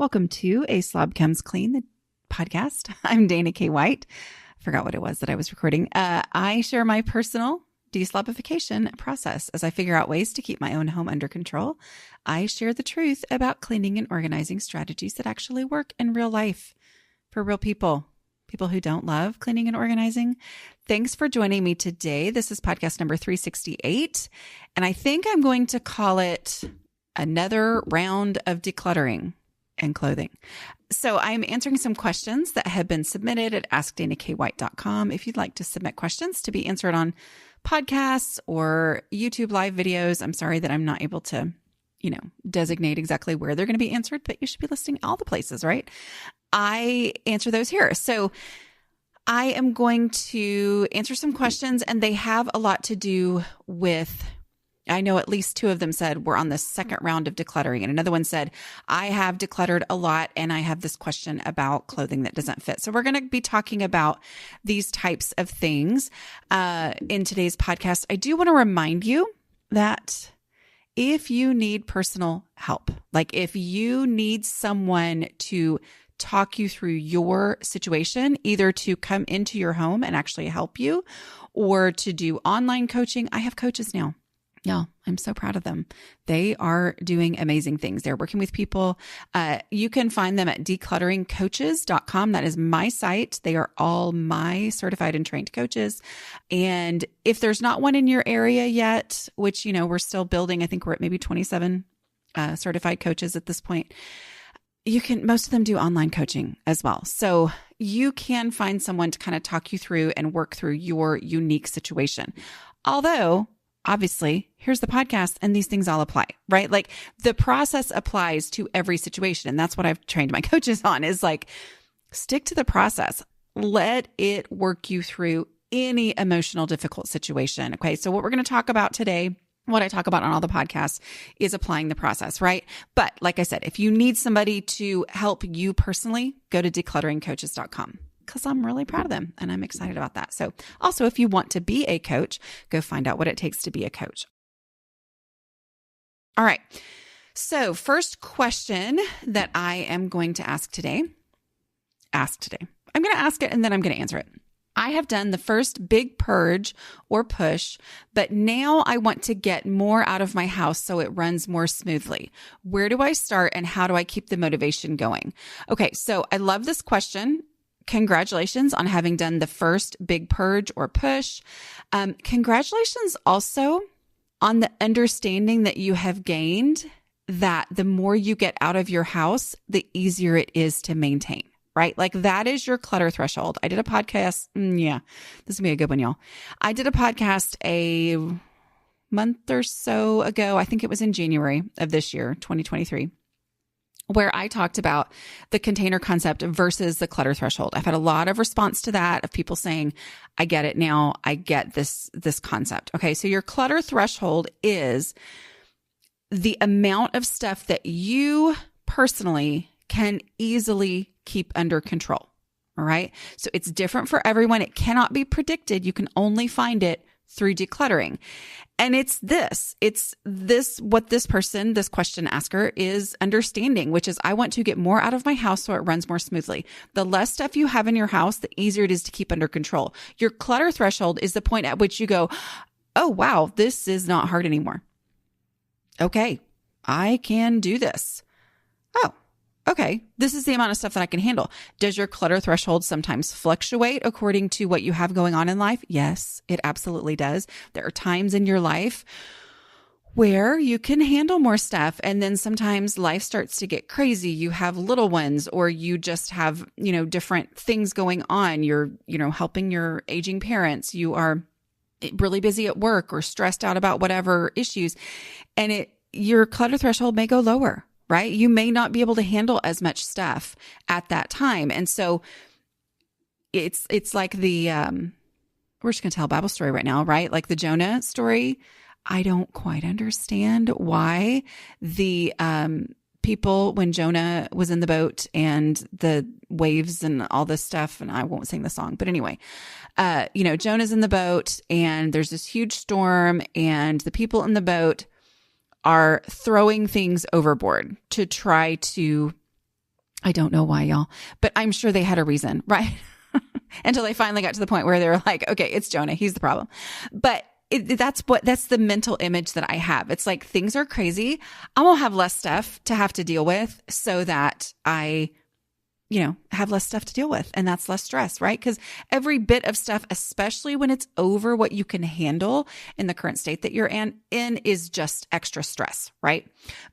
Welcome to A Slob Comes Clean, the podcast. I'm Dana K. White. I forgot what it was that I was recording. I share my personal deslobification process as I figure out ways to keep my own home under control. I share the truth about cleaning and organizing strategies that actually work in real life for real people who don't love cleaning and organizing. Thanks for joining me today. This is podcast number 368, and I think I'm going to call it another round of decluttering and clothing. So I'm answering some questions that have been submitted at askdanakWhite.com. If you'd like to submit questions to be answered on podcasts or YouTube live videos, I'm sorry that I'm not able to, designate exactly where they're going to be answered, but you should be listing all the places, right? I answer those here. So I am going to answer some questions, and they have a lot to do with, I know at least two of them said we're on the second round of decluttering. And another one said, I have decluttered a lot and I have this question about clothing that doesn't fit. So we're going to be talking about these types of things in today's podcast. I do want to remind you that if you need personal help, like if you need someone to talk you through your situation, either to come into your home and actually help you or to do online coaching, I have coaches now. Yeah, I'm so proud of them. They are doing amazing things. They're working with people. You can find them at declutteringcoaches.com. That is my site. They are all my certified and trained coaches. And if there's not one in your area yet, which, we're still building, I think we're at maybe 27 certified coaches at this point. Most of them do online coaching as well. So you can find someone to kind of talk you through and work through your unique situation. Although, obviously, here's the podcast and these things all apply, right? Like the process applies to every situation. And that's what I've trained my coaches on is like, stick to the process. Let it work you through any emotional difficult situation. Okay. So what we're going to talk about today, what I talk about on all the podcasts, is applying the process, right? But like I said, if you need somebody to help you personally, go to declutteringcoaches.com. Because I'm really proud of them and I'm excited about that. So also, if you want to be a coach, go find out what it takes to be a coach. All right. So first question that I am going to ask today. I'm going to ask it and then I'm going to answer it. I have done the first big purge or push, but now I want to get more out of my house so it runs more smoothly. Where do I start and how do I keep the motivation going? Okay. So I love this question. Congratulations on having done the first big purge or push. Congratulations also on the understanding that you have gained that the more you get out of your house, the easier it is to maintain, right? Like that is your clutter threshold. I did a podcast. Yeah, this is going to be a good one, y'all. I did a podcast a month or so ago. I think it was in January of this year, 2023. Where I talked about the container concept versus the clutter threshold. I've had a lot of response to that of people saying, I get it now. I get this concept. Okay. So your clutter threshold is the amount of stuff that you personally can easily keep under control. All right. So it's different for everyone. It cannot be predicted. You can only find it through decluttering. And it's this, what this person, this question asker is understanding, which is I want to get more out of my house so it runs more smoothly. The less stuff you have in your house, the easier it is to keep under control. Your clutter threshold is the point at which you go, oh, wow, this is not hard anymore. Okay, I can do this. Oh, okay, this is the amount of stuff that I can handle. Does your clutter threshold sometimes fluctuate according to what you have going on in life? Yes, it absolutely does. There are times in your life where you can handle more stuff. And then sometimes life starts to get crazy. You have little ones, or you just have, different things going on. You're, helping your aging parents. You are really busy at work or stressed out about whatever issues. And your clutter threshold may go lower. Right? You may not be able to handle as much stuff at that time. And so it's like we're just going to tell a Bible story right now, right? Like the Jonah story. I don't quite understand why the people, when Jonah was in the boat and the waves and all this stuff, and I won't sing the song, but anyway, Jonah's in the boat and there's this huge storm and the people in the boat are throwing things overboard to try to I don't know why, y'all, but I'm sure they had a reason, right? Until they finally got to the point where they were like, okay, it's Jonah. He's the problem. But that's the mental image that I have. It's like, things are crazy. I'm going to have less stuff to have to deal with so that I, have less stuff to deal with. And that's less stress, right? Because every bit of stuff, especially when it's over what you can handle in the current state that you're in is just extra stress, right?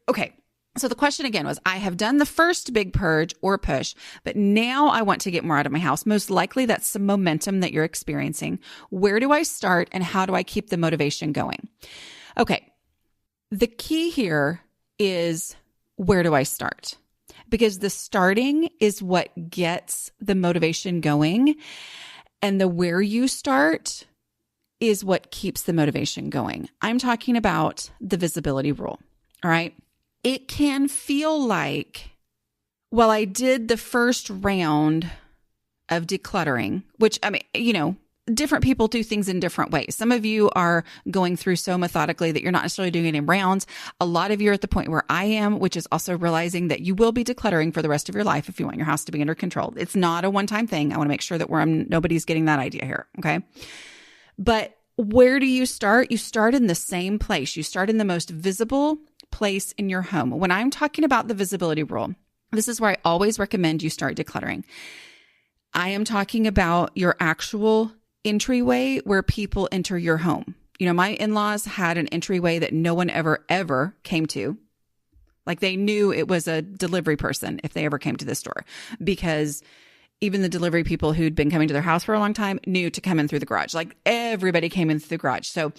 Okay. So the question again was, I have done the first big purge or push, but now I want to get more out of my house. Most likely that's some momentum that you're experiencing. Where do I start and how do I keep the motivation going? Okay. The key here is, where do I start? Because the starting is what gets the motivation going, and the where you start is what keeps the motivation going. I'm talking about the visibility rule. All right. It can feel like, well, I did the first round of decluttering, which, I mean, different people do things in different ways. Some of you are going through so methodically that you're not necessarily doing it in rounds. A lot of you are at the point where I am, which is also realizing that you will be decluttering for the rest of your life if you want your house to be under control. It's not a one-time thing. I want to make sure that nobody's getting that idea here. Okay. But where do you start? You start in the same place. You start in the most visible place in your home. When I'm talking about the visibility rule, this is where I always recommend you start decluttering. I am talking about your actual entryway where people enter your home. My in-laws had an entryway that no one ever came to. Like, they knew it was a delivery person if they ever came to this store, because even the delivery people who'd been coming to their house for a long time knew to come in through the garage. Like, everybody came in through the garage. So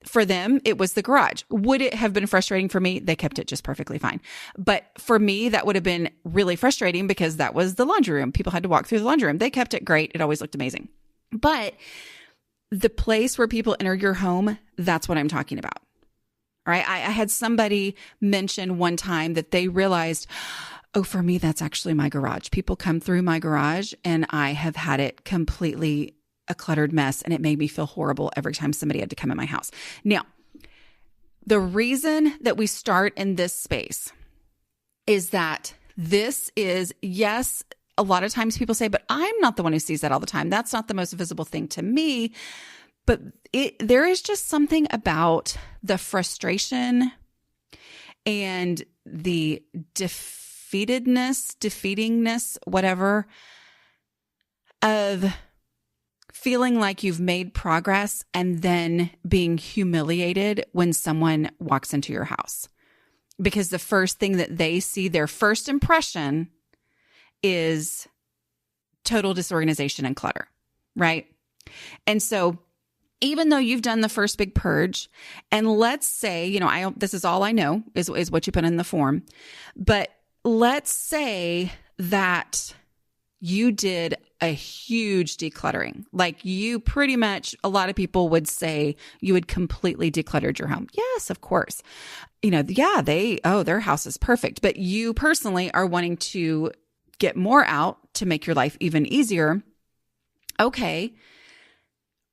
for them, it was the garage. Would it have been frustrating for me? They kept it just perfectly fine. But for me, that would have been really frustrating because that was the laundry room. People had to walk through the laundry room. They kept it great. It always looked amazing. But the place where people enter your home, that's what I'm talking about. All right. I had somebody mention one time that they realized, oh, for me, that's actually my garage. People come through my garage and I have had it completely a cluttered mess, and it made me feel horrible every time somebody had to come in my house. Now, the reason that we start in this space is that this is, yes, a lot of times people say, but I'm not the one who sees that all the time. That's not the most visible thing to me. But there is just something about the frustration and the defeatingness, whatever, of feeling like you've made progress and then being humiliated when someone walks into your house. Because the first thing that they see, their first impression, is total disorganization and clutter, right? And so even though you've done the first big purge, and let's say, this is all I know is what you put in the form, but let's say that you did a huge decluttering. Like, you pretty much, a lot of people would say you had completely decluttered your home. Yes, of course. Their house is perfect, but you personally are wanting to get more out to make your life even easier. Okay.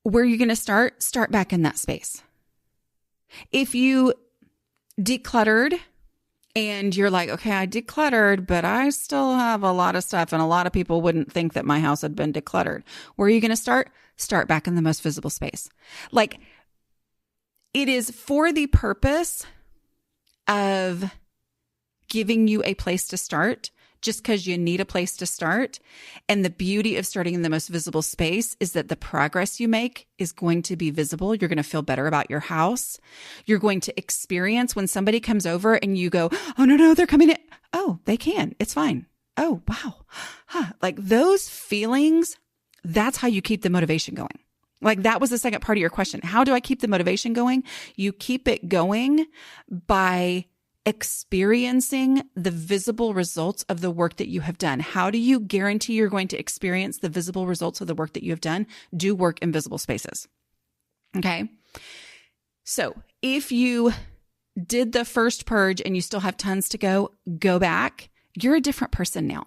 Where are you going to start? Start back in that space. If you decluttered and you're like, okay, I decluttered, but I still have a lot of stuff and a lot of people wouldn't think that my house had been decluttered. Where are you going to start? Start back in the most visible space. Like, it is for the purpose of giving you a place to start, just because you need a place to start. And the beauty of starting in the most visible space is that the progress you make is going to be visible. You're going to feel better about your house. You're going to experience when somebody comes over and you go, oh, no, they're coming in. Oh, they can. It's fine. Oh, wow. Like, those feelings, that's how you keep the motivation going. Like, that was the second part of your question. How do I keep the motivation going? You keep it going by experiencing the visible results of the work that you have done. How do you guarantee you're going to experience the visible results of the work that you have done? Do work in visible spaces. Okay. So if you did the first purge and you still have tons to go back. You're a different person now.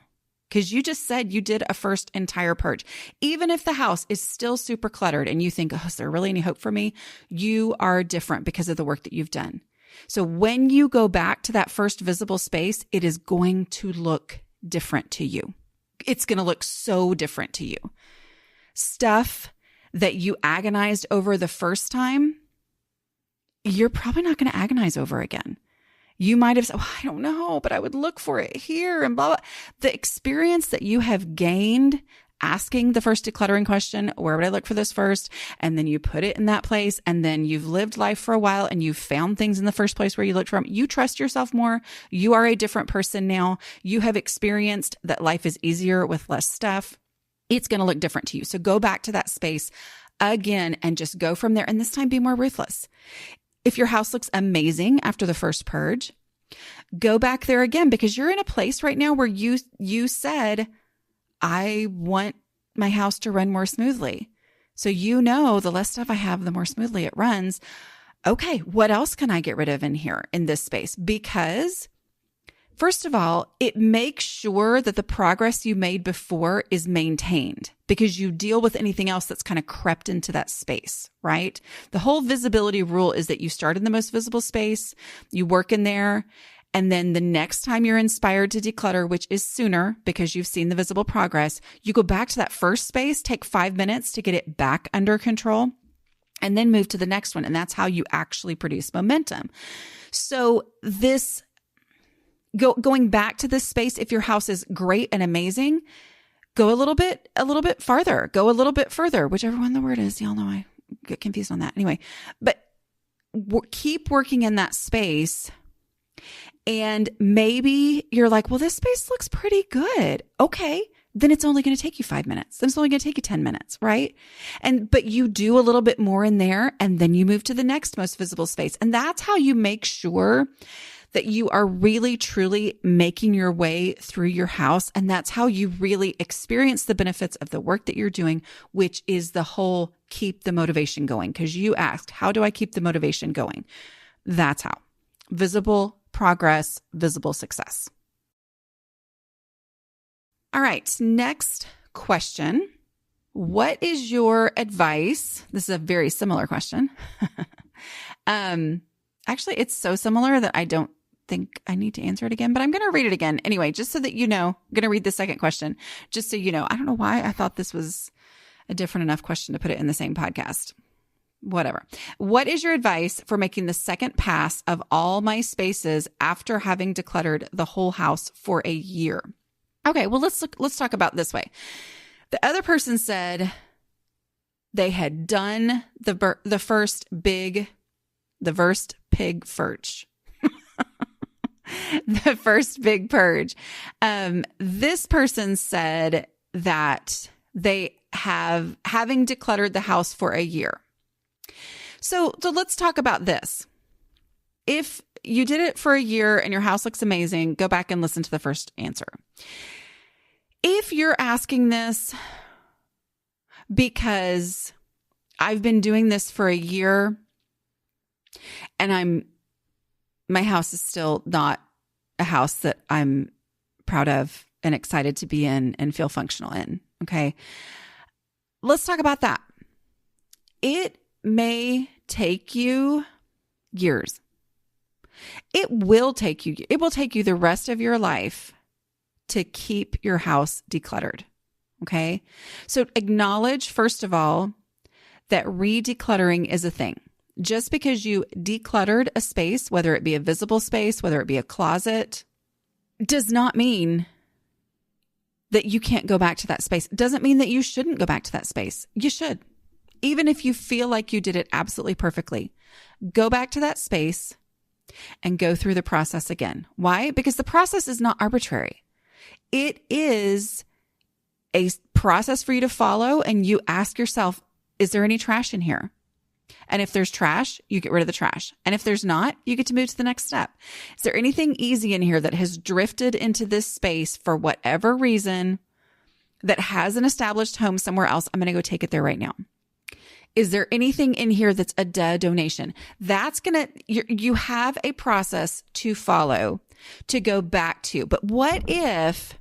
Because you just said you did a first entire purge. Even if the house is still super cluttered and you think, oh, is there really any hope for me? You are different because of the work that you've done. So when you go back to that first visible space, it is going to look different to you. It's going to look so different to you. Stuff that you agonized over the first time, you're probably not going to agonize over again. You might have said, oh, I don't know, but I would look for it here and blah, blah. The experience that you have gained asking the first decluttering question, where would I look for this first? And then you put it in that place. And then you've lived life for a while and you've found things in the first place where you looked for them. You trust yourself more. You are a different person now. You have experienced that life is easier with less stuff. It's going to look different to you. So go back to that space again and just go from there. And this time be more ruthless. If your house looks amazing after the first purge, go back there again, because you're in a place right now where you said, I want my house to run more smoothly. So the less stuff I have, the more smoothly it runs. Okay, what else can I get rid of in here in this space? Because first of all, it makes sure that the progress you made before is maintained, because you deal with anything else that's kind of crept into that space, right? The whole visibility rule is that you start in the most visible space, you work in there, and then the next time you're inspired to declutter, which is sooner because you've seen the visible progress, you go back to that first space, take 5 minutes to get it back under control, and then move to the next one. And that's how you actually produce momentum. So going back to this space, if your house is great and amazing, go a little bit farther, go a little bit further, whichever one the word is. Y'all know I get confused on that. Anyway, but keep working in that space. And maybe you're like, well, this space looks pretty good. Okay. Then it's only going to take you 5 minutes. Then it's only going to take you 10 minutes, right? But you do a little bit more in there, and then you move to the next most visible space. And that's how you make sure that you are really, truly making your way through your house. And that's how you really experience the benefits of the work that you're doing, which is the whole keep the motivation going. Because you asked, how do I keep the motivation going? That's how. Visible progress, visible success. All right, next question. What is your advice? This is a very similar question. Actually, it's so similar that I don't think I need to answer it again, but I'm going to read it again anyway, just so that you know. I'm going to read the second question, just so you know. I don't know why I thought this was a different enough question to put it in the same podcast. Whatever. What is your advice for making the second pass of all my spaces after having decluttered the whole house for a year? Okay, well, let's talk about this way. The other person said they had done the first pig purge. The first big purge. This person said that they having decluttered the house for a year. So let's talk about this. If you did it for a year and your house looks amazing, go back and listen to the first answer. If you're asking this because I've been doing this for a year and my house is still not a house that I'm proud of and excited to be in and feel functional in, okay? Let's talk about that. It may take you years. It will take you the rest of your life to keep your house decluttered. Okay. So acknowledge, first of all, that re-decluttering is a thing. Just because you decluttered a space, whether it be a visible space, whether it be a closet, does not mean that you can't go back to that space. It doesn't mean that you shouldn't go back to that space. You should. Even if you feel like you did it absolutely perfectly, go back to that space and go through the process again. Why? Because the process is not arbitrary. It is a process for you to follow, and you ask yourself, is there any trash in here? And if there's trash, you get rid of the trash. And if there's not, you get to move to the next step. Is there anything easy in here that has drifted into this space for whatever reason that has an established home somewhere else? I'm going to go take it there right now. Is there anything in here that's a donation? That's you have a process to follow to go back to. But what if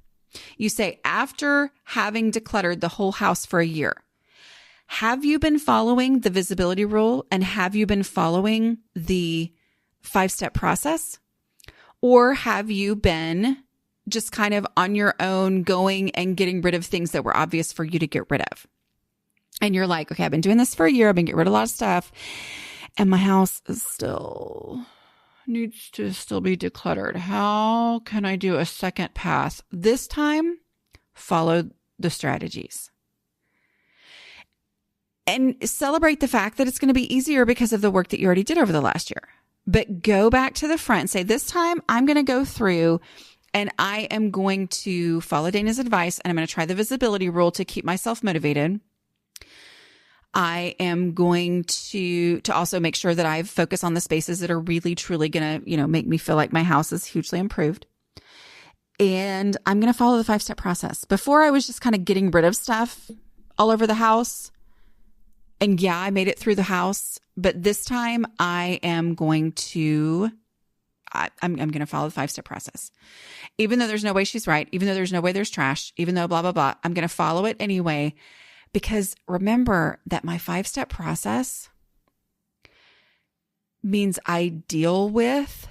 you say, after having decluttered the whole house for a year, have you been following the visibility rule and have you been following the 5-step process? Or have you been just kind of on your own going and getting rid of things that were obvious for you to get rid of. And you're like, okay, I've been doing this for a year. I've been getting rid of a lot of stuff. And my house is needs to still be decluttered. How can I do a second pass? This time, follow the strategies. And celebrate the fact that it's going to be easier because of the work that you already did over the last year. But go back to the front and say, this time I'm going to go through and I am going to follow Dana's advice and I'm going to try the visibility rule to keep myself motivated. I am going to also make sure that I focus on the spaces that are really, truly going to, make me feel like my house is hugely improved. And I'm going to follow the 5-step process. Before I was just kind of getting rid of stuff all over the house. And yeah, I made it through the house, but this time I am going to, I'm going to follow the 5-step process. Even though there's no way she's right, even though there's no way there's trash, even though blah, blah, blah, I'm going to follow it anyway. Because remember that my 5-step process means I deal with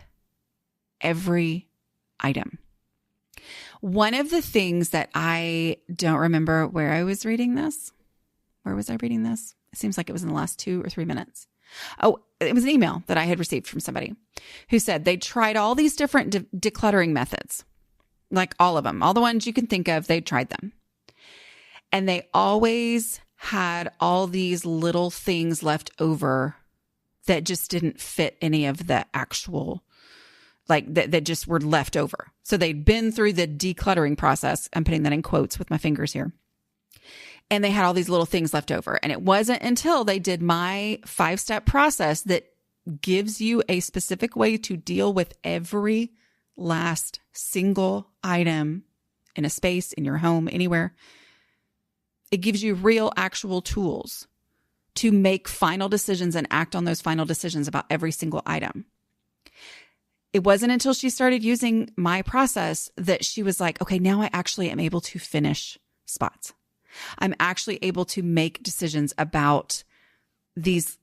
every item. One of the things that I don't remember where I was reading this. Where was I reading this? It seems like it was in the last 2 or 3 minutes. Oh, it was an email that I had received from somebody who said they tried all these different decluttering methods, like all of them, all the ones you can think of, they tried them. And they always had all these little things left over that just didn't fit any of the actual, that just were left over. So they'd been through the decluttering process. I'm putting that in quotes with my fingers here. And they had all these little things left over. And it wasn't until they did my 5-step process that gives you a specific way to deal with every last single item in a space, in your home, anywhere. It gives you real, actual tools to make final decisions and act on those final decisions about every single item. It wasn't until she started using my process that she was like, okay, now I actually am able to finish spots. I'm actually able to make decisions about these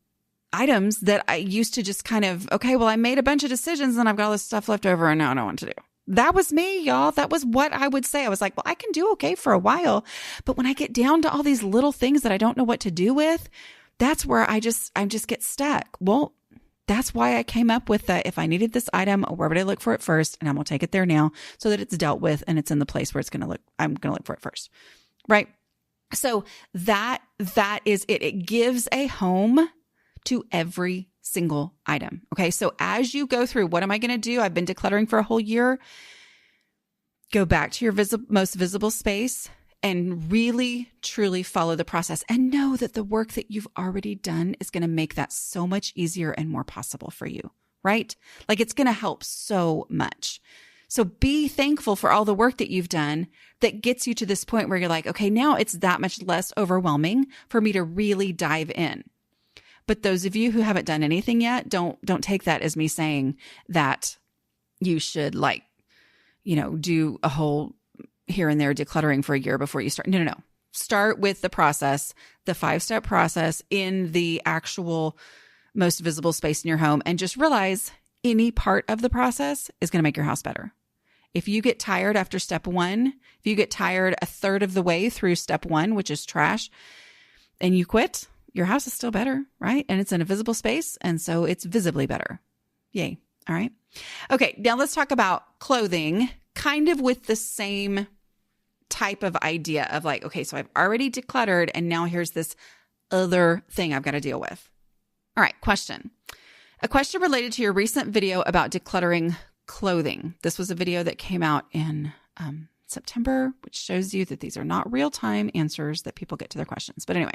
items that I used to just kind of, okay, well, I made a bunch of decisions and I've got all this stuff left over and now I don't know what to do. That was me, y'all. That was what I would say. I was like, well, I can do okay for a while. But when I get down to all these little things that I don't know what to do with, that's where I just get stuck. Well, that's why I came up with that. If I needed this item, where would I look for it first? And I'm going to take it there now so that it's dealt with and it's in the place where I'm going to look for it first. Right? So that is it. It gives a home to every single item. Okay. So as you go through, what am I going to do? I've been decluttering for a whole year. Go back to your most visible space and really, truly follow the process and know that the work that you've already done is going to make that so much easier and more possible for you, right? Like it's going to help so much. So be thankful for all the work that you've done that gets you to this point where you're like, okay, now it's that much less overwhelming for me to really dive in. But those of you who haven't done anything yet, don't take that as me saying that you should do a whole here and there decluttering for a year before you start. No. Start with the process, the 5-step process in the actual most visible space in your home, and just realize any part of the process is going to make your house better. If you get tired after step 1, if you get tired a third of the way through step 1, which is trash, and you quit, your house is still better, right? And it's in a visible space. And so it's visibly better. Yay. All right. Okay. Now let's talk about clothing, kind of with the same type of idea of like, okay, so I've already decluttered and now here's this other thing I've got to deal with. All right. Question. A question related to your recent video about decluttering clothing. This was a video that came out in September, which shows you that these are not real-time answers that people get to their questions. But anyway,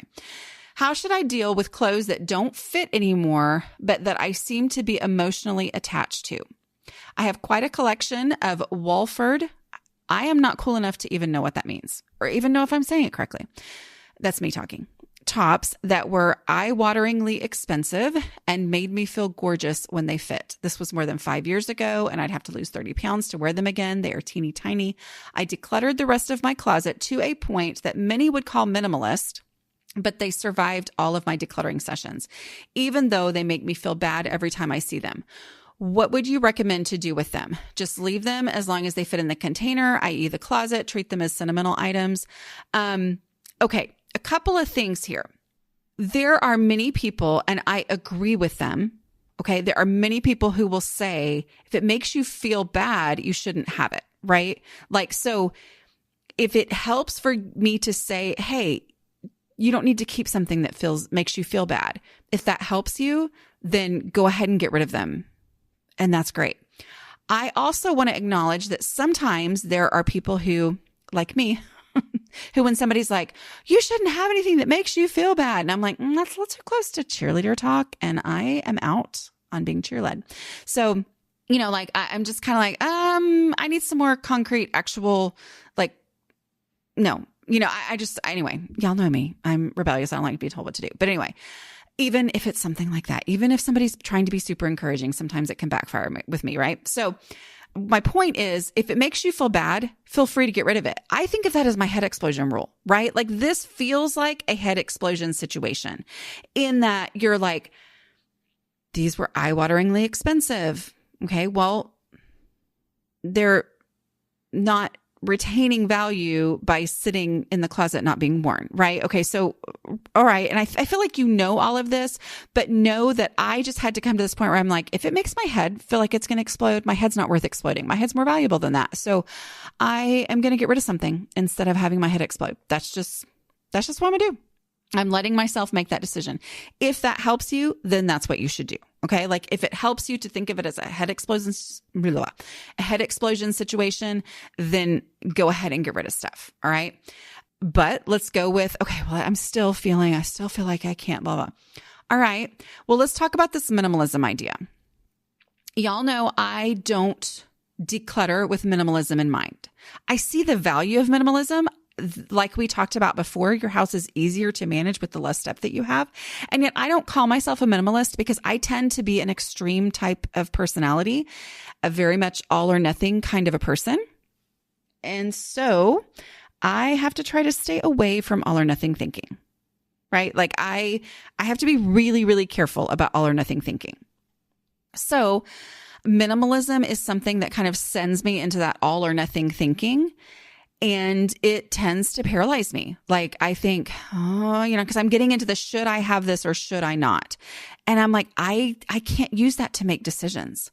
how should I deal with clothes that don't fit anymore, but that I seem to be emotionally attached to? I have quite a collection of Walford. I am not cool enough to even know what that means or even know if I'm saying it correctly. That's me talking. Tops that were eye-wateringly expensive and made me feel gorgeous when they fit. This was more than 5 years ago, and I'd have to lose 30 pounds to wear them again. They are teeny tiny. I decluttered the rest of my closet to a point that many would call minimalist, but they survived all of my decluttering sessions, even though they make me feel bad every time I see them. what would you recommend to do with them? Just leave them as long as they fit in the container, i.e. the closet, treat them as sentimental items. Okay, a couple of things here. There are many people, and I agree with them. Okay, there are many people who will say, if it makes you feel bad, you shouldn't have it, right? Like, so if it helps for me to say, hey, you don't need to keep something that makes you feel bad. If that helps you, then go ahead and get rid of them. And that's great. I also want to acknowledge that sometimes there are people who, like me, who when somebody's like, you shouldn't have anything that makes you feel bad. And I'm like, that's a little too close to cheerleader talk. And I am out on being cheerled. So, like I'm just kind of like, I need some more concrete, actual, like, no, anyway, y'all know me. I'm rebellious. I don't like to be told what to do. But anyway, even if it's something like that, even if somebody's trying to be super encouraging, sometimes it can backfire with me, right? So my point is, if it makes you feel bad, feel free to get rid of it. I think of that as my head explosion rule, right? Like this feels like a head explosion situation in that you're like, these were eye-wateringly expensive. Okay, well, they're not retaining value by sitting in the closet, not being worn, right? Okay, so, all right. And I feel like all of this, but know that I just had to come to this point where I'm like, if it makes my head feel like it's going to explode, my head's not worth exploding. My head's more valuable than that. So I am going to get rid of something instead of having my head explode. That's just what I'm going to do. I'm letting myself make that decision. If that helps you, then that's what you should do. Okay. Like if it helps you to think of it as a head explosion situation, then go ahead and get rid of stuff. All right. But let's go with, okay, well, I still feel like I can't, blah, blah. All right. Well, let's talk about this minimalism idea. Y'all know I don't declutter with minimalism in mind. I see the value of minimalism. Like we talked about before, your house is easier to manage with the less stuff that you have. And yet I don't call myself a minimalist because I tend to be an extreme type of personality, a very much all or nothing kind of a person. And so I have to try to stay away from all or nothing thinking, right? Like I have to be really, really careful about all or nothing thinking. So minimalism is something that kind of sends me into that all or nothing thinking. And it tends to paralyze me. Like I think, because I'm getting into the should I have this or should I not? And I'm like, I can't use that to make decisions.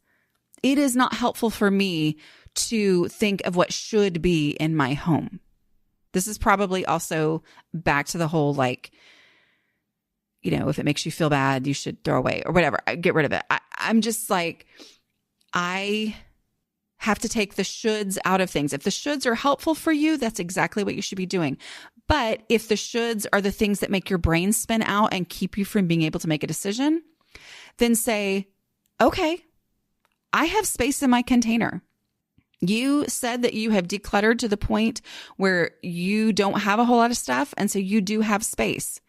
It is not helpful for me to think of what should be in my home. This is probably also back to the whole like, if it makes you feel bad, you should throw away or whatever. Get rid of it. I'm just like, I have to take the shoulds out of things. If the shoulds are helpful for you, that's exactly what you should be doing. But if the shoulds are the things that make your brain spin out and keep you from being able to make a decision, then say, okay, I have space in my container. You said that you have decluttered to the point where you don't have a whole lot of stuff. And so you do have space.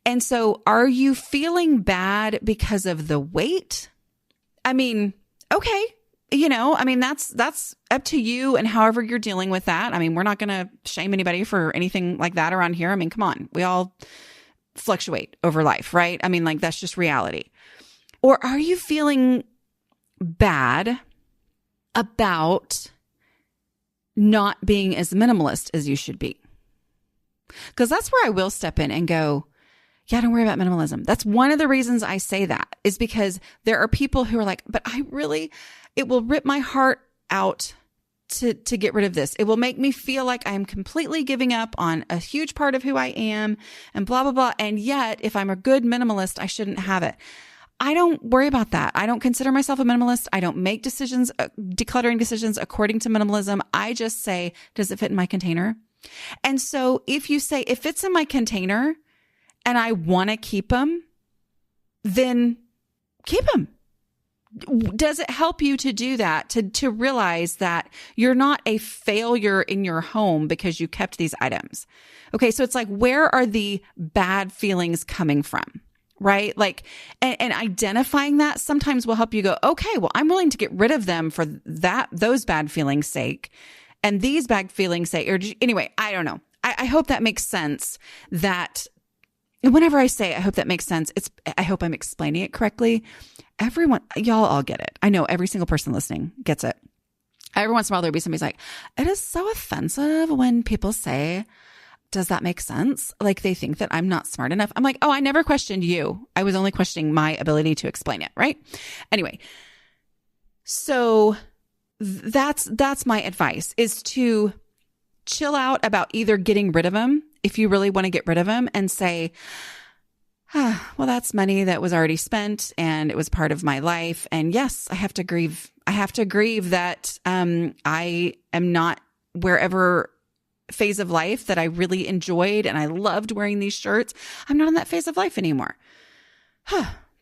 And so are you feeling bad because of the weight? I mean, okay. That's up to you and however you're dealing with that. I mean, we're not going to shame anybody for anything like that around here. I mean, come on, we all fluctuate over life, right? I mean, like that's just reality. Or are you feeling bad about not being as minimalist as you should be? Because that's where I will step in and go, yeah, don't worry about minimalism. That's one of the reasons I say that is because there are people who are like, but it will rip my heart out to get rid of this. It will make me feel like I am completely giving up on a huge part of who I am and blah, blah, blah. And yet if I'm a good minimalist, I shouldn't have it. I don't worry about that. I don't consider myself a minimalist. I don't make decisions, decluttering decisions according to minimalism. I just say, does it fit in my container? And so if you say, if it's in my container and I want to keep them, then keep them. Does it help you to do that, to realize that you're not a failure in your home because you kept these items? Okay, so it's like, where are the bad feelings coming from? Right? Like, and identifying that sometimes will help you go, okay, well, I'm willing to get rid of them for those bad feelings' sake and these bad feelings sake. Or anyway, I don't know. I hope that makes sense, that And whenever I say, I hope that makes sense, I hope I'm explaining it correctly. Everyone, y'all all get it. I know every single person listening gets it. Every once in a while, there'll be somebody's like, it is so offensive when people say, does that make sense? Like they think that I'm not smart enough. I'm like, oh, I never questioned you. I was only questioning my ability to explain it, right? Anyway, so that's my advice, is to chill out about either getting rid of them, if you really want to get rid of them, and say, well, that's money that was already spent and it was part of my life. And yes, I have to grieve. I have to grieve that I am not wherever phase of life that I really enjoyed and I loved wearing these shirts. I'm not in that phase of life anymore.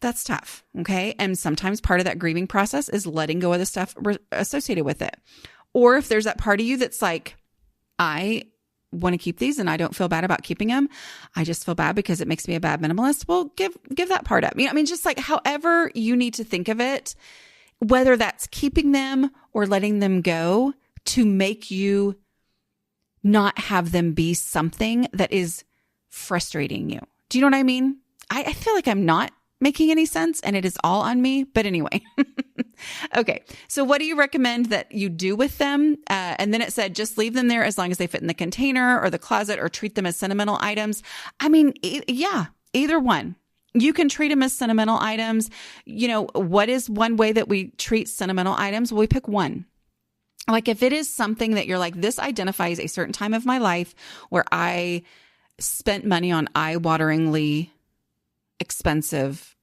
That's tough. Okay. And sometimes part of that grieving process is letting go of the stuff associated with it. Or if there's that part of you that's like, I want to keep these and I don't feel bad about keeping them, I just feel bad because it makes me a bad minimalist. Well, give that part up. I mean, just like however you need to think of it, whether that's keeping them or letting them go, to make you not have them be something that is frustrating you. Do you know what I mean? I feel like I'm not making any sense and it is all on me. But anyway, okay. So what do you recommend that you do with them? And then it said, just leave them there as long as they fit in the container or the closet, or treat them as sentimental items. I mean, yeah, either one. You can treat them as sentimental items. What is one way that we treat sentimental items? Well, we pick one. Like if it is something that you're like, this identifies a certain time of my life where I spent money on eye-wateringly expensive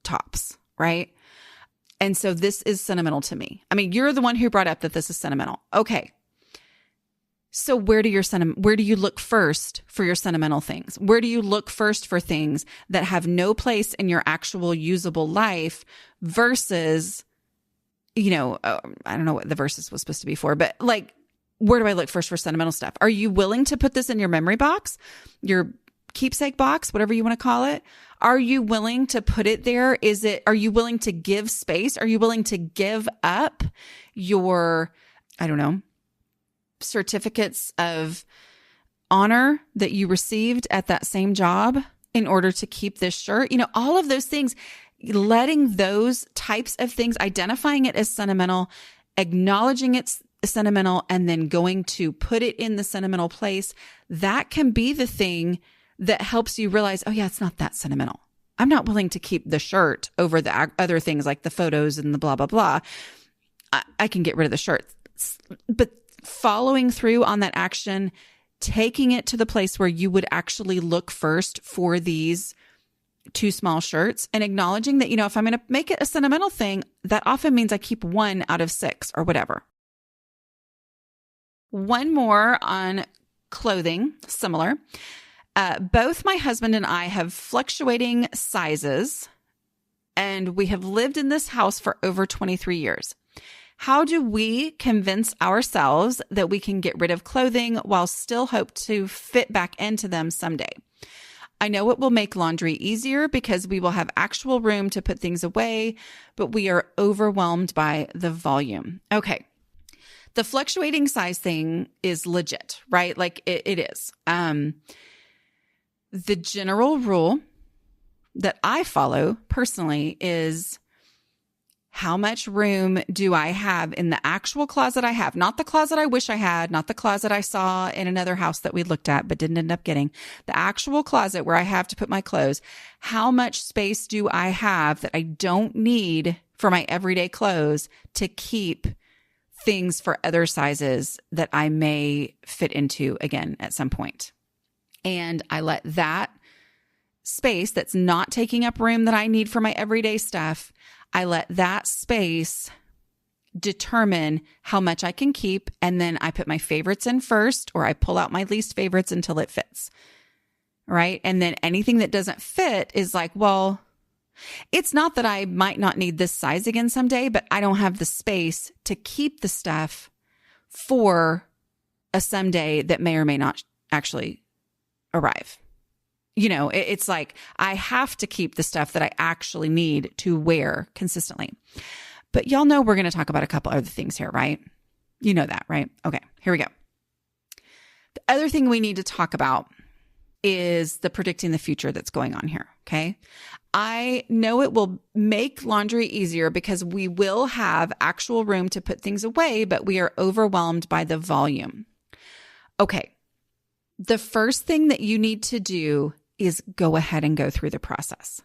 tops, right? And so this is sentimental to me. I mean, you're the one who brought up that this is sentimental. Okay. So where do you look first for your sentimental things? Where do you look first for things that have no place in your actual usable life versus, I don't know what the verses was supposed to be for, but like, where do I look first for sentimental stuff? Are you willing to put this in your memory box, your keepsake box, whatever you want to call it? Are you willing to put it there? Are you willing to give space? Are you willing to give up your, certificates of honor that you received at that same job in order to keep this shirt? All of those things, letting those types of things, identifying it as sentimental, acknowledging it's sentimental, and then going to put it in the sentimental place, that can be the thing that helps you realize, oh yeah, it's not that sentimental. I'm not willing to keep the shirt over the other things like the photos and the blah, blah, blah. I can get rid of the shirt. But following through on that action, taking it to the place where you would actually look first for these two small shirts, and acknowledging that, if I'm going to make it a sentimental thing, that often means I keep 1 out of 6 or whatever. One more on clothing, similar. Both my husband and I have fluctuating sizes, and we have lived in this house for over 23 years. How do we convince ourselves that we can get rid of clothing while still hope to fit back into them someday? I know it will make laundry easier because we will have actual room to put things away, but we are overwhelmed by the volume. Okay. The fluctuating size thing is legit, right? Like it is. The general rule that I follow personally is, how much room do I have in the actual closet I have? Not the closet I wish I had, not the closet I saw in another house that we looked at but didn't end up getting. The actual closet where I have to put my clothes. How much space do I have that I don't need for my everyday clothes to keep things for other sizes that I may fit into again at some point? And I let that space that's not taking up room that I need for my everyday stuff, I let that space determine how much I can keep. And then I put my favorites in first, or I pull out my least favorites until it fits. Right. And then anything that doesn't fit is like, well, it's not that I might not need this size again someday, but I don't have the space to keep the stuff for a someday that may or may not actually arrive. It's like I have to keep the stuff that I actually need to wear consistently. But y'all know we're going to talk about a couple other things here, right? You know that, right? Okay, here we go. The other thing we need to talk about is the predicting the future that's going on here. Okay. I know it will make laundry easier because we will have actual room to put things away, but we are overwhelmed by the volume. Okay. The first thing that you need to do is go ahead and go through the process.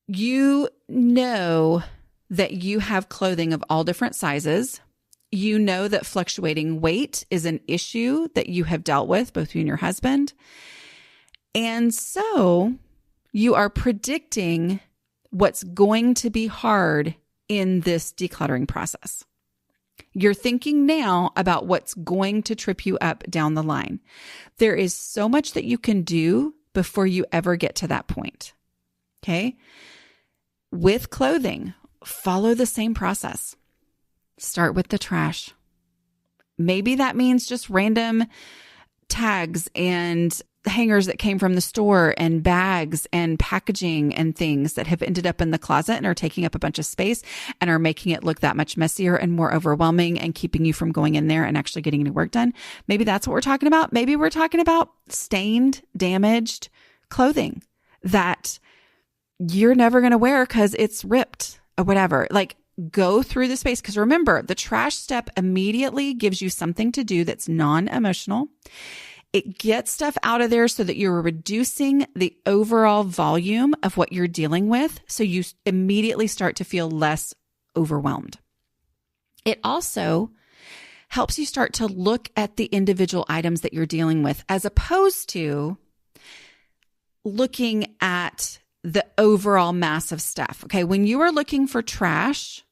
You know that you have clothing of all different sizes. You know that fluctuating weight is an issue that you have dealt with, both you and your husband. And so you are predicting what's going to be hard in this decluttering process. You're thinking now about what's going to trip you up down the line. There is so much that you can do before you ever get to that point. Okay? With clothing, follow the same process. Start with the trash. Maybe that means just random tags and hangers that came from the store and bags and packaging and things that have ended up in the closet and are taking up a bunch of space and are making it look that much messier and more overwhelming and keeping you from going in there and actually getting any work done. Maybe that's what we're talking about. Maybe we're talking about stained, damaged clothing that you're never going to wear because it's ripped or whatever. Like, go through the space, because remember, the trash step immediately gives you something to do that's non-emotional. It gets stuff out of there so that you're reducing the overall volume of what you're dealing with, so you immediately start to feel less overwhelmed. It also helps you start to look at the individual items that you're dealing with, as opposed to looking at the overall mass of stuff. Okay. When you are looking for trash,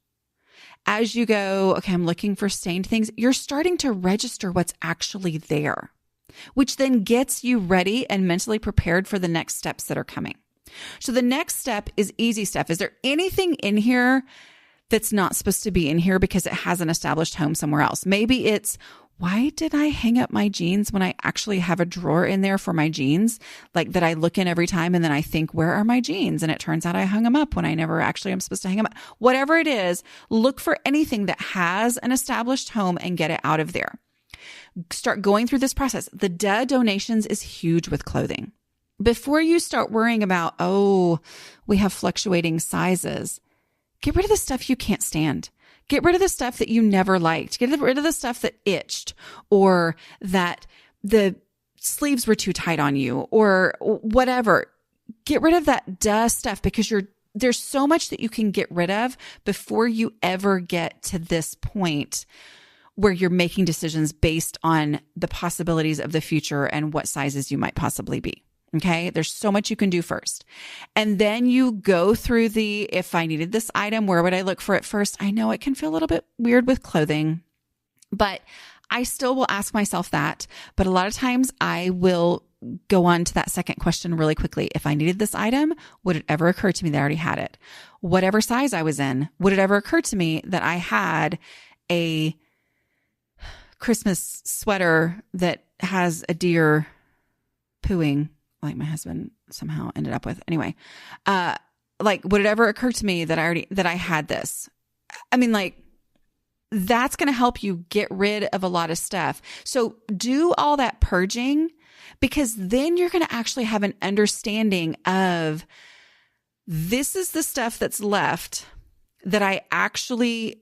as you go, okay, I'm looking for stained things, you're starting to register what's actually there, which then gets you ready and mentally prepared for the next steps that are coming. So the next step is easy stuff. Is there anything in here that's not supposed to be in here because it has an established home somewhere else? Maybe it's, why did I hang up my jeans when I actually have a drawer in there for my jeans, like that I look in every time, and then I think, where are my jeans? And it turns out I hung them up when I never actually am supposed to hang them up. Whatever it is, look for anything that has an established home and get it out of there. Start going through this process. The donations is huge with clothing. Before you start worrying about, oh, we have fluctuating sizes, get rid of the stuff you can't stand. Get rid of the stuff that you never liked. Get rid of the stuff that itched, or that the sleeves were too tight on you, or whatever. Get rid of that stuff, because there's so much that you can get rid of before you ever get to this point where you're making decisions based on the possibilities of the future and what sizes you might possibly be. Okay. There's so much you can do first. And then you go through if I needed this item, where would I look for it first? I know it can feel a little bit weird with clothing, but I still will ask myself that. But a lot of times I will go on to that second question really quickly. If I needed this item, would it ever occur to me that I already had it? Whatever size I was in, would it ever occur to me that I had a Christmas sweater that has a deer pooing, like my husband somehow ended up with? Anyway, like, would it ever occur to me that I had this? I mean, like, that's going to help you get rid of a lot of stuff. So do all that purging, because then you're going to actually have an understanding of, this is the stuff that's left that I actually,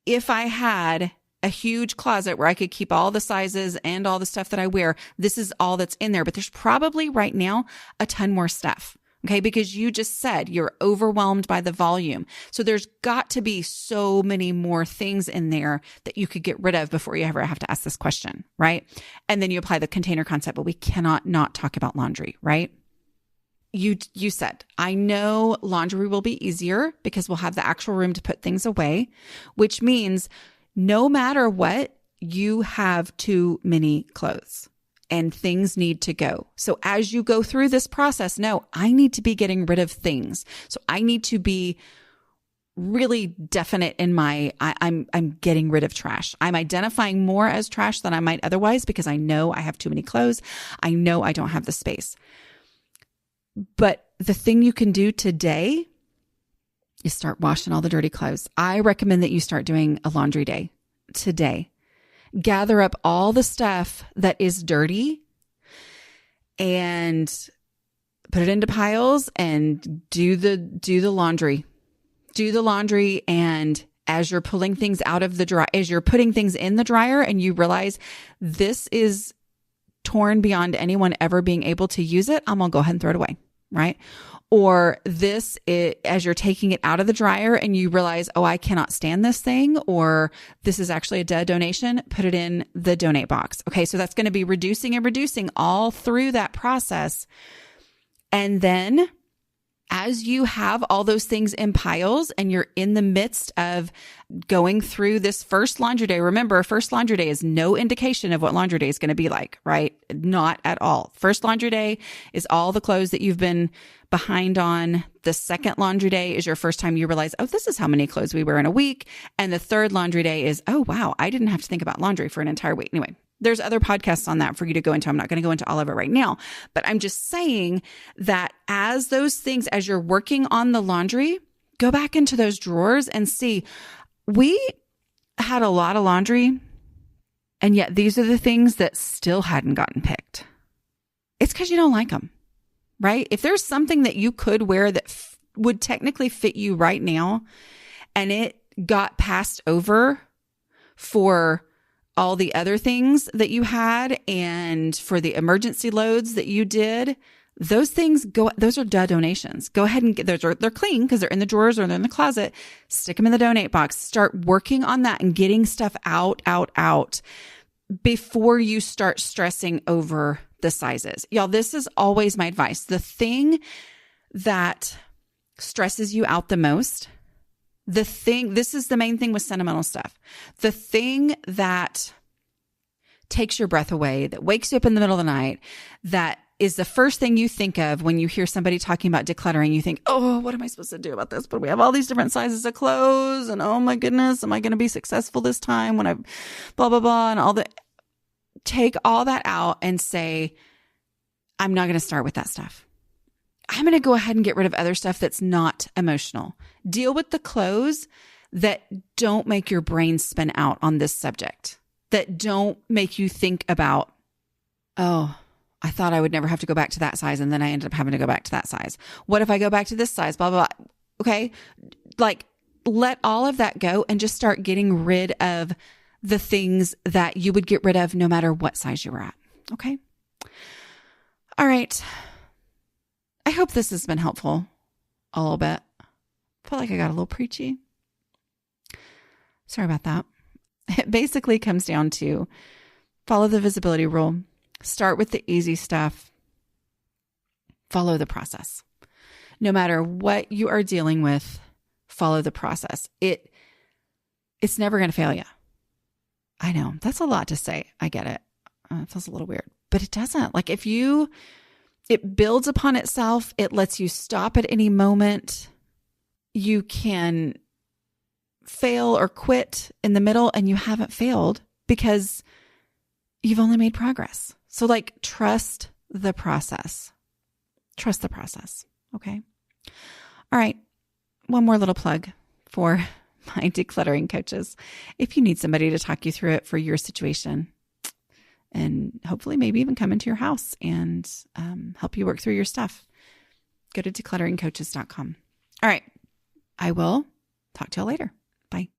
if I had a huge closet where I could keep all the sizes and all the stuff that I wear, this is all that's in there. But there's probably right now a ton more stuff. Okay. Because you just said you're overwhelmed by the volume. So there's got to be so many more things in there that you could get rid of before you ever have to ask this question. Right. And then you apply the container concept, but we cannot not talk about laundry, right? You said, I know laundry will be easier because we'll have the actual room to put things away, which means no matter what, you have too many clothes and things need to go. So as you go through this process, no, I need to be getting rid of things. So I need to be really definite in I'm getting rid of trash. I'm identifying more as trash than I might otherwise, because I know I have too many clothes. I know I don't have the space. But the thing you can do today is start washing all the dirty clothes. I recommend that you start doing a laundry day today. Gather up all the stuff that is dirty and put it into piles and do the laundry. Do the laundry, and as you're pulling things out of the dry, as you're putting things in the dryer and you realize this is torn beyond anyone ever being able to use it, I'm going to go ahead and throw it away, right? Or as you're taking it out of the dryer and you realize, oh, I cannot stand this thing, or this is actually a dead donation, put it in the donate box. Okay. So that's going to be reducing and reducing all through that process. And then as you have all those things in piles and you're in the midst of going through this first laundry day, remember, first laundry day is no indication of what laundry day is going to be like, right? Not at all. First laundry day is all the clothes that you've been behind on. The second laundry day is your first time you realize, oh, this is how many clothes we wear in a week. And the third laundry day is, oh, wow, I didn't have to think about laundry for an entire week. Anyway, there's other podcasts on that for you to go into. I'm not going to go into all of it right now, but I'm just saying that as those things, as you're working on the laundry, go back into those drawers and see, we had a lot of laundry, and yet these are the things that still hadn't gotten picked. It's because you don't like them, right? If there's something that you could wear that would technically fit you right now, and it got passed over for all the other things that you had and for the emergency loads that you did, those are donations. Go ahead and get those. They're clean because they're in the drawers or they're in the closet. Stick them in the donate box. Start working on that and getting stuff out before you start stressing over the sizes. Y'all, this is always my advice. The that stresses you out the most, this is the main thing with sentimental stuff. The thing that takes your breath away, that wakes you up in the middle of the night, that is the first thing you think of when you hear somebody talking about decluttering. You think, oh, what am I supposed to do about this? But we have all these different sizes of clothes, and oh my goodness, am I going to be successful this time when I blah, blah, blah, and all that. Take all that out and say, I'm not going to start with that stuff. I'm going to go ahead and get rid of other stuff that's not emotional. Deal with the clothes that don't make your brain spin out on this subject, that don't make you think about, oh, I thought I would never have to go back to that size, and then I ended up having to go back to that size. What if I go back to this size? Blah, blah, blah. Okay. Like, let all of that go and just start getting rid of the things that you would get rid of no matter what size you were at. Okay. All right. I hope this has been helpful a little bit. I felt like I got a little preachy. Sorry about that. It basically comes down to follow the visibility rule. Start with the easy stuff. Follow the process. No matter what you are dealing with, follow the process. It's never going to fail you. I know that's a lot to say. I get it. It feels a little weird, but it doesn't. Like it builds upon itself. It lets you stop at any moment. You can fail or quit in the middle, and you haven't failed because you've only made progress. So trust the process. Trust the process. Okay. All right. One more little plug for my decluttering coaches. If you need somebody to talk you through it for your situation, and hopefully maybe even come into your house and help you work through your stuff, go to declutteringcoaches.com. All right. I will talk to you later. Bye.